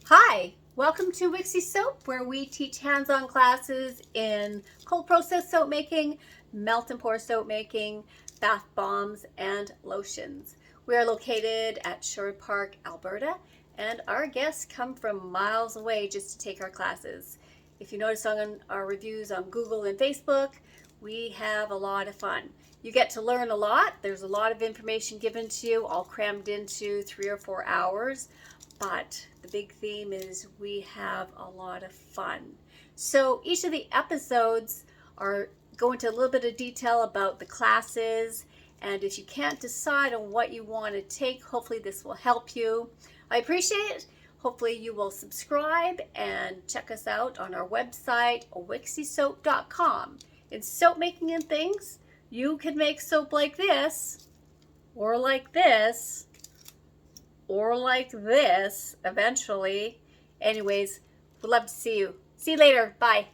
Hi, welcome to Wixy Soap, where we teach hands-on classes in cold process soap making, melt and pour soap making, bath bombs, and lotions. We are located at Sherwood Park, Alberta, and our guests come from miles away just to take our classes. If you notice on our reviews on Google and Facebook, we have a lot of fun. You get to learn a lot. There's a lot of information given to you, all crammed into 3 or 4 hours. But the big theme is we have a lot of fun. So each of the episodes are go into a little bit of detail about the classes, and if you can't decide on what you want to take, hopefully this will help you. I appreciate it. Hopefully you will subscribe and check us out on our website, wixysoap.com. In soap making and things, you can make soap like this, or like this, or like this eventually. Anyways, we'd love to see you. See you later. Bye.